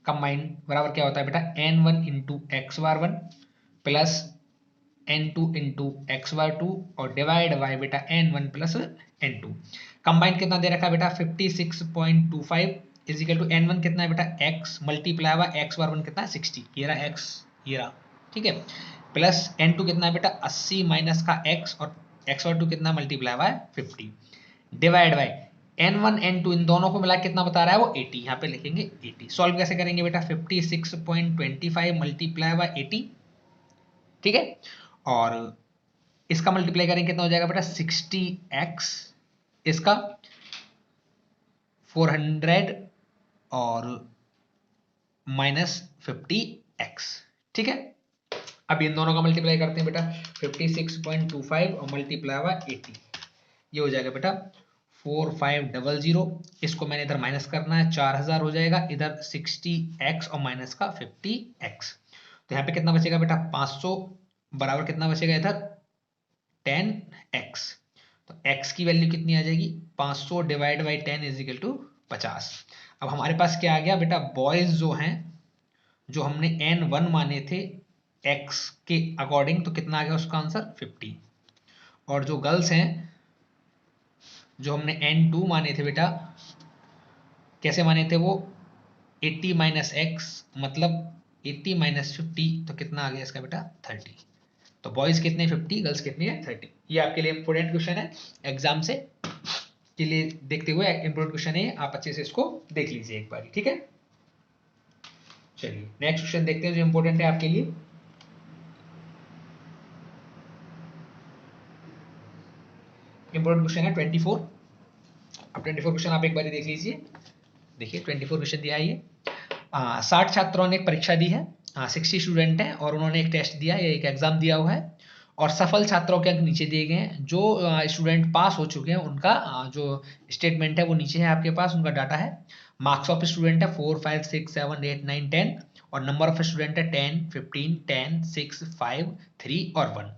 कंबाइंड बराबर क्या होता है बेटा n1 इंटू एक्स बार 1 प्लस n2 इंटू एक्स बार 2 और डिवाइड बाय बेटा n1 प्लस n2। कंबाइंड कितना दे रखा है बेटा 56.25 इज इक्वल टू n1 कितना है बेटा x मल्टीप्लाई बाय x बार 1 कितना है 60, ये रहा x, ये रहा, ठीक है, प्लस n2 कितना है बेटा 80 माइनस का x, और एक्स बार 2 कितना multiply by 50 divide by n1 n2 इन दोनों को मिला कितना बता रहा है वो 80, यहाँ पे लिखेंगे 80। सॉल्व कैसे करेंगे बेटा 56.25 मल्टीप्लाई बाय 80, ठीक है, और इसका मल्टीप्लाई करेंगे कितना हो जाएगा बेटा 60x, इसका 400 और -50x, ठीक है। अब इन दोनों का मल्टीप्लाई करते हैं बेटा 56.25 और मल्टीप्लाई बाय 80, ये हो जाएगा बेटा 4500, इसको मैंने इधर माइनस करना है 4000 हो जाएगा, इधर 60x और माइनस का 50x, तो यहाँ पे कितना बचेगा बेटा 500 बराबर कितना बचेगा इधर 10x, तो x की वैल्यू कितनी आ जाएगी 500 divide by 10 is equal to 50। अब हमारे पास क्या आ गया बेटा, बॉयज जो हैं जो हमने n1 माने थे x के अकॉर्डिंग, तो कितना आ गया उसका आंसर 50, और जो गर्ल्स हैं जो हमने n2 माने थे बेटा, कैसे माने थे वो 80 माइनस x मतलब 80 माइनस 50, तो कितना आ गया इसका बेटा 30। तो बॉयज कितने 50, गर्ल्स कितनी है 30। ये आपके लिए इंपोर्टेंट क्वेश्चन है एग्जाम से के लिए देखते हुए, इंपोर्टेंट क्वेश्चन है, आप अच्छे से इसको देख लीजिए एक बार, ठीक है। चलिए नेक्स्ट क्वेश्चन देखते हैं जो इंपोर्टेंट है आपके लिए। इंपोर्टेंट क्वेश्चन है 24। अब 24 क्वेश्चन आप एक बार देख लीजिए। देखिए 24 क्वेश्चन दिया है ये, 60 छात्रों ने एक परीक्षा दी है, 60 स्टूडेंट हैं और उन्होंने एक टेस्ट दिया या एक एग्जाम दिया हुआ है, और सफल छात्रों के अंक नीचे दिए गए हैं। जो स्टूडेंट पास हो चुके हैं उनका जो स्टेटमेंट है वो नीचे है आपके पास, उनका डाटा है। मार्क्स ऑफ स्टूडेंट है 4 5 6 7 8 9 10, और नंबर ऑफ स्टूडेंट है 10 15 10 6 5 3 और 1।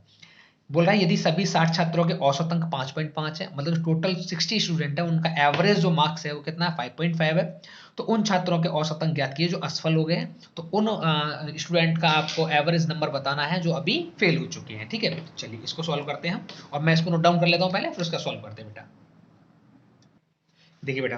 बोल रहा है यदि सभी 60 छात्रों के औसत अंक 5.5 है, मतलब टोटल 60 स्टूडेंट है उनका एवरेज जो मार्क्स है वो कितना है 5.5 है, तो उन छात्रों के औसत अंक ज्ञात किए जो असफल हो गए हैं। तो उन स्टूडेंट का आपको एवरेज नंबर बताना है जो अभी फेल हो चुके हैं, ठीक है। चलिए इसको सॉल्व करते हैं हम, और मैं इसको नोट डाउन कर लेता हूं पहले, फिर उसका सॉल्व करते हैं बेटा। देखिए बेटा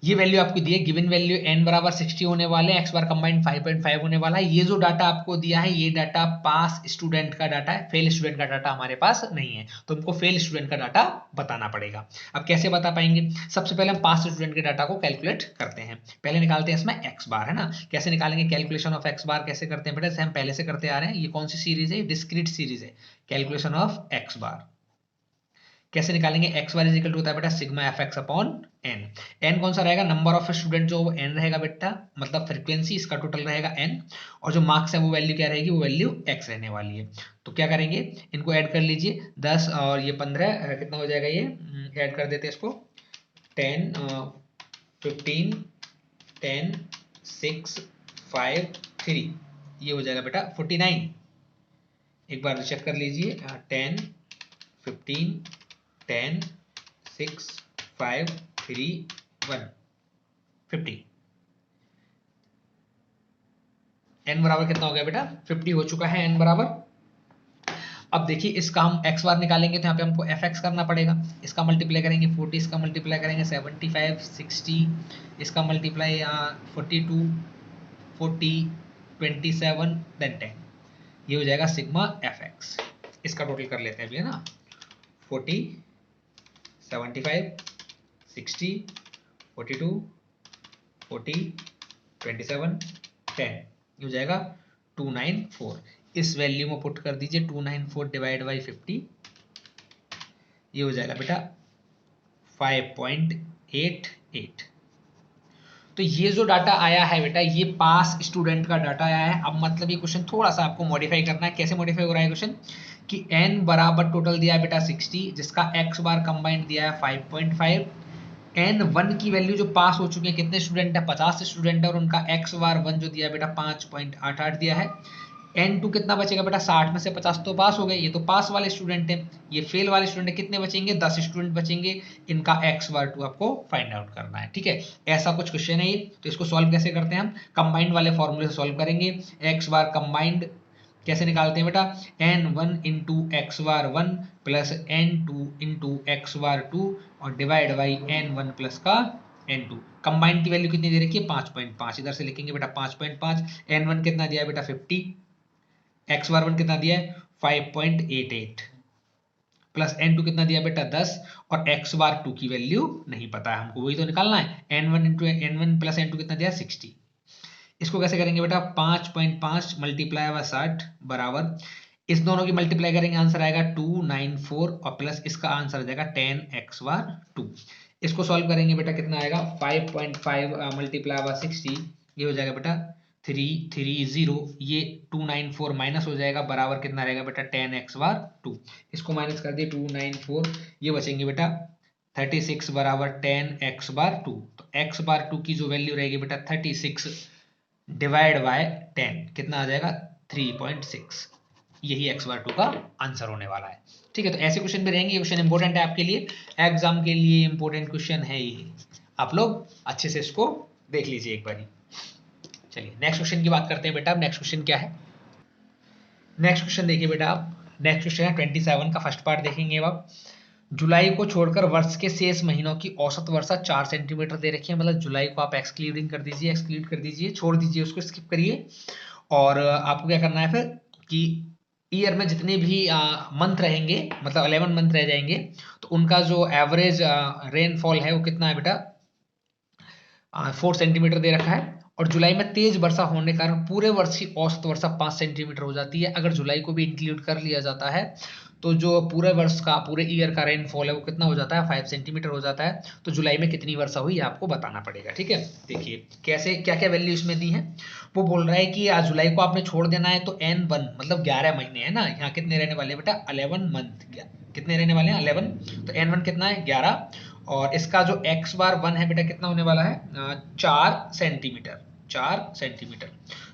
ये वैल्यू आपको दी है, गिवन वैल्यू n बराबर 60 होने वाले, x बार कंबाइंड 5.5 होने वाला है। ये जो डाटा आपको दिया है ये डाटा पास स्टूडेंट का डाटा है, फेल स्टूडेंट का डाटा हमारे पास नहीं है, तो हमको फेल स्टूडेंट का डाटा बताना पड़ेगा। अब कैसे बता पाएंगे, सबसे पहले हम पास स्टूडेंट के डाटा को कैलकुलेट करते हैं। पहले निकालते हैं इसमें x बार, है ना। कैसे निकालेंगे कैलकुलेशन ऑफ x बार, कैसे करते हैं बेटा, हम पहले से करते आ रहे हैं। ये कौन सी सीरीज है, डिस्क्रीट सीरीज है, कैलकुलेशन ऑफ x बार। कैसे निकालेंगे, x bar is equal to होता है बेटा sigma F x upon n. N कौन सा रहेगा, नंबर ऑफ स्टूडेंट जो एन रहेगा बेटा, मतलब फ्रीक्वेंसी इसका टोटल रहेगा एन, और जो मार्क्स है वो वैल्यू क्या रहेगी, वो वैल्यू एक्स रहने वाली है। तो क्या करेंगे, इनको ऐड कर लीजिए, 10 और ये 15 कितना हो जाएगा, ये ऐड कर देते हैं इसको, 10 15 10 6 5 3, ये हो जाएगा बेटा 49। एक बार चेक कर लीजिए, 10 15 10 6 5 3 1 50। n बराबर कितना हो गया बेटा 50 हो चुका है n बराबर। अब देखिए इसका हम x बार निकालेंगे तो यहाँ पे हमको fx करना पड़ेगा। इसका मल्टीप्लाई करेंगे 40, इसका मल्टीप्लाई करेंगे 75 60, इसका मल्टीप्लाई 42 40 27 देन 10, ये हो जाएगा सिग्मा fx। इसका टोटल कर लेते हैं अभी, है ना, 40 75 60 42 40 27 10, ये हो जाएगा 294। इस वैल्यू में पुट कर दीजिए 294 डिवाइड बाई 50, ये हो जाएगा बेटा 5.88। तो ये जो डाटा आया है बेटा ये पास स्टूडेंट का डाटा आया है। अब मतलब ये क्वेश्चन थोड़ा सा आपको मॉडिफाई करना है। कैसे मॉडिफाई हो रहा है क्वेश्चन, कि n बराबर टोटल दिया है बेटा 60, जिसका x बार कंबाइंड दिया है 5.5, n1 की वैल्यू जो पास हो चुके हैं कितने स्टूडेंट है, 50 स्टूडेंट है, और उनका x बार 1 जो दिया है बेटा 5.88 दिया है। n2 कितना बचेगा बेटा, 60 में से 50 तो पास हो गए, ये तो पास वाले स्टूडेंट हैं। ये फेल वाले स्टूडेंट कितने बचेंगे, 10 स्टूडेंट बचेंगे, इनका x बार 2 आपको फाइंड आउट करना है, ठीक है। ऐसा कुछ क्वेश्चन है ये। तो इसको सॉल्व कैसे करते हैं, हम कंबाइंड वाले फॉर्मूले से सॉल्व करेंगे। x बार कंबाइंड कैसे निकालते हैं बेटा, n1 इंटू एक्स बार 1 प्लस n2 इंटू एक्स बार 2 और डिवाइड बाई n1 प्लस का n2। कंबाइंड की वैल्यू कितनी दे रखी है 5.5, इधर से लिखेंगे बेटा 5.5, n1 कितना दिया है बेटा 50, एक्स बार 1 कितना दिया है 5.88, प्लस N2 कितना दिया बेटा 10 और x बार 2 की वैल्यू नहीं पता है हमको, वही तो निकालना है। N1 into N1 plus N2 कितना दिया 60। इसको कैसे करेंगे बेटा 5.5 मल्टीप्लाई बाय 60 बराबर, इस दोनों की मल्टीप्लाई करेंगे आंसर आएगा 294 और प्लस इसका आंसर आ जाएगा 10x बार 2। इसको सॉल्व करेंगे बेटा कितना आएगा 5.5 मल्टीप्लाई बाय 60, ये हो जाएगा बेटा 330, ये 294 माइनस हो जाएगा बराबर कितना रहेगा बेटा 10x बार 2। इसको माइनस कर दिए 294, ये बचेंगे बेटा 36 बराबर 10x बार 2। तो x बार 2 की जो वैल्यू रहेगी बेटा 36 डिवाइड बाय 10 कितना आ जाएगा 3.6, यही x बार 2 का आंसर होने वाला है। ठीक है, तो ऐसे क्वेश्चन भी रहेंगे, ये क्वेश्चन इंपॉर्टेंट है आपके लिए, एग्जाम के लिए इंपॉर्टेंट क्वेश्चन है ये, आप लोग अच्छे से इसको देख लीजिए एक बारी। चलिए नेक्स्ट क्वेश्चन की बात करते हैं बेटा। नेक्स्ट क्वेश्चन क्या है, नेक्स्ट क्वेश्चन देखिए बेटा आप, नेक्स्ट क्वेश्चन है 27 का फर्स्ट पार्ट देखेंगे अब आप। जुलाई को छोड़कर वर्ष के शेष महीनों की औसत वर्षा 4 सेंटीमीटर दे रखी है, मतलब जुलाई को आप एक्सक्लूड कर दीजिए, छोड़ दीजिए, उसको स्किप करिए। और आपको क्या करना है फिर कि ईयर में जितने भी मंथ रहेंगे, मतलब 11 मंथ रह जाएंगे, तो उनका जो एवरेज रेनफॉल है वो कितना है बेटा 4 सेंटीमीटर दे रखा है। और जुलाई में तेज वर्षा होने के कारण पूरे वर्ष की औसत वर्षा 5 सेंटीमीटर हो जाती है। अगर जुलाई को भी इंक्लूड कर लिया जाता है तो जो पूरे वर्ष का, पूरे ईयर का रेनफॉल है वो कितना हो जाता है 5 सेंटीमीटर हो जाता है। तो जुलाई में कितनी वर्षा हुई आपको बताना पड़ेगा। ठीक है, देखिए कैसे क्या क्या वैल्यू इसमें दी है। वो बोल रहा है कि आज जुलाई को आपने छोड़ देना है तो N1 मतलब 11 महीने है ना, यहाँ कितने रहने वाले बेटा 11 मंथ, कितने रहने वाले हैं 11, तो N1 कितना है 11 और इसका जो x बार 1 है बेटा कितना होने वाला है 4 सेंटीमीटर।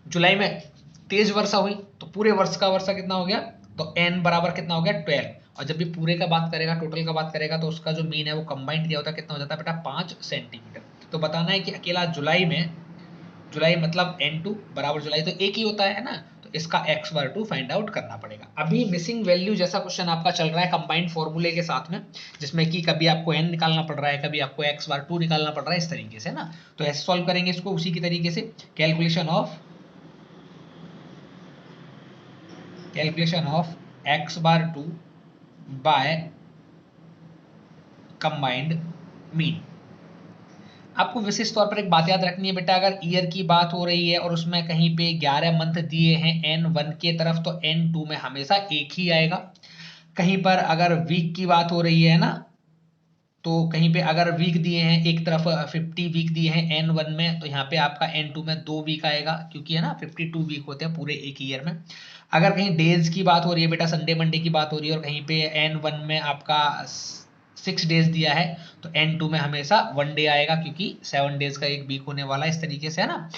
जुलाई में तेज वर्षा हुई तो पूरे वर्ष का वर्षा कितना हो गया, तो n बराबर कितना हो गया 12, और जब भी पूरे का बात करेगा, टोटल का बात करेगा, तो उसका जो मीन है वो कंबाइंड किया होता है, कितना हो जाता है बेटा 5 सेंटीमीटर। तो बताना है कि अकेला जुलाई में, जुलाई मतलब N2 बराबर जुलाई तो एक ही होता है ना, तो इसका x बार 2 फाइंड आउट करना पड़ेगा। अभी मिसिंग वैल्यू जैसा क्वेश्चन आपका चल रहा है कंबाइंड फॉर्मूले के साथ में, जिसमें कि कभी आपको n निकालना पड़ रहा है, कभी आपको x बार 2 निकालना पड़ रहा है, इस तरीके से ना। तो ऐसे सॉल्व करेंगे इसको उसी की तरीके से, calculation of x bar 2 by combined mean. आपको विशेष तौर पर एक बात याद रखनी है बेटा, अगर ईयर की बात हो रही है और उसमें कहीं पे 11 मंथ दिए हैं N1 के तरफ, तो N2 में हमेशा एक ही आएगा। कहीं पर अगर वीक की बात हो रही है ना, तो कहीं पे अगर वीक दिए हैं एक तरफ 50 वीक दिए हैं N1 में, तो यहाँ पे आपका N2 में 2 वीक आएगा, क्योंकि है ना 52 वीक होते हैं पूरे एक ईयर में। अगर कहीं डेज की बात हो रही है बेटा, संडे मंडे की बात हो रही है और कहीं पे N1 में आपका 6 डेज दिया है, तो N2 में हमेशा 1 डे आएगा, क्योंकि 7 डेज का एक वीक होने वाला है, इस तरीके से है ना।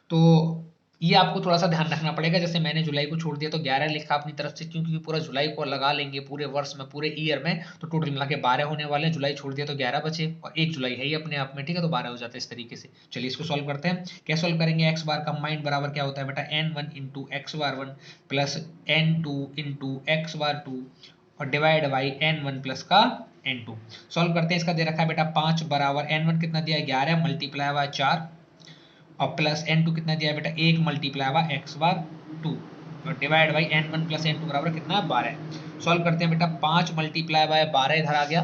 तो ये आपको थोड़ा सा ध्यान रखना पड़ेगा। जैसे मैंने जुलाई को छोड़ दिया तो 11 लिखा अपनी तरफ से, क्योंकि पूरा जुलाई को लगा लेंगे पूरे वर्ष में, पूरे ईयर में, तो टोटल मिला के 12 होने वाले हैं। जुलाई छोड़ दिया तो 11 बचे और 1 जुलाई है ही अपने आप में, ठीक है, तो 12 हो जाते हैं इस तरीके से। चलिए इसको सॉल्व करते हैं। क्या सॉल्व करेंगे, एक्स बार कंबाइंड बराबर क्या होता है बेटा N1 इंटू एक्स बार 1 प्लस N2 इंटू एक्स बार 2 और डिवाइड बाई N1 प्लस का N2। सॉल्व करते हैं, इसका दे रखा है बेटा 5 बराबर N1 कितना दिया है 11 मल्टीप्लाई बाय 4 और प्लस N2 कितना दिया है बेटा 1 मल्टीप्लाई बाय एक्स बार 2 और divide by N1 plus N2 बराबर कितना है 12। सॉल्व करते हैं बेटा 5 मल्टीप्लाई बाय 12 इधर आ गया,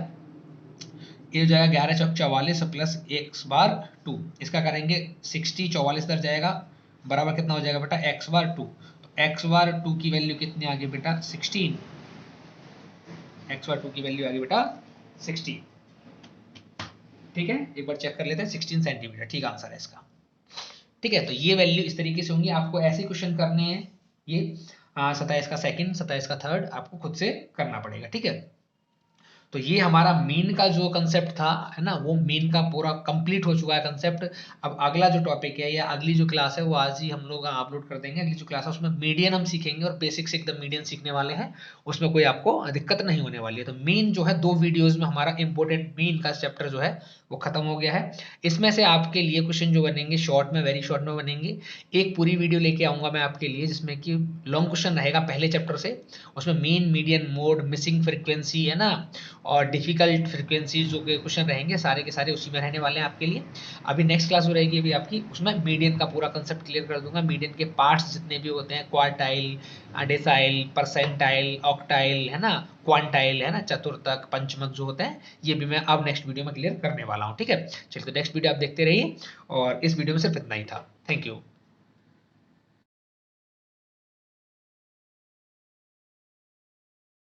ये हो जाएगा 11 चौक 44 प्लस एक्स बार 2, इसका करेंगे 60, 44 इधर जाएगा बराबर कितना हो जाएगा बेटा एक्स बार 2। तो एक्स बार 2 की वैल्यू कितनी आ गई बेटा 16, एक्स बार 2 की वैल्यू आ गई बेटा 16। ठीक है, एक बार चेक कर लेते हैं 16 सेंटीमीटर, ठीक आंसर है इसका। ठीक है, तो ये वैल्यू इस तरीके से होंगी। आपको ऐसे क्वेश्चन करने हैं, ये 27 का सेकंड, 27 का थर्ड आपको खुद से करना पड़ेगा। ठीक है, तो ये हमारा मीन का जो कंसेप्ट था है ना, वो मीन का पूरा कंप्लीट हो चुका है कंसेप्ट। अब अगला जो टॉपिक है या अगली जो क्लास है वो आज ही हम लोग अपलोड कर देंगे। अगली जो क्लास है उसमें मीडियन हम सीखेंगे और बेसिक से एकदम मीडियन सीखने वाले हैं, उसमें कोई आपको दिक्कत नहीं होने वाली है। तो मीन जो है 2 वीडियोज में हमारा इंपॉर्टेंट मीन का चैप्टर जो है वो खत्म हो गया है। इसमें से आपके लिए क्वेश्चन जो बनेंगे शॉर्ट में, वेरी शॉर्ट में बनेंगे। एक पूरी वीडियो लेके आऊंगा मैं आपके लिए जिसमें कि लॉन्ग क्वेश्चन रहेगा पहले चैप्टर से, उसमें mean, median, mode, missing frequency है ना, और डिफिकल्ट फ्रीक्वेंसीज जो के क्वेश्चन रहेंगे सारे के सारे उसी में रहने वाले हैं आपके लिए। अभी नेक्स्ट क्लास जो रहेगी अभी आपकी, उसमें मीडियन का पूरा कंसेप्ट क्लियर कर दूंगा। मीडियन के पार्ट्स जितने भी होते हैं, क्वार्टाइल, डेसाइल, परसेंटाइल, ऑक्टाइल, है ना, क्वांटाइल, है ना, चतुर्थक, पंचमक जो होते हैं, ये भी मैं अब नेक्स्ट वीडियो में क्लियर करने वाला हूँ। ठीक है, चलिए तो नेक्स्ट वीडियो आप देखते रहिए, और इस वीडियो में सिर्फ इतना ही था। Thank you.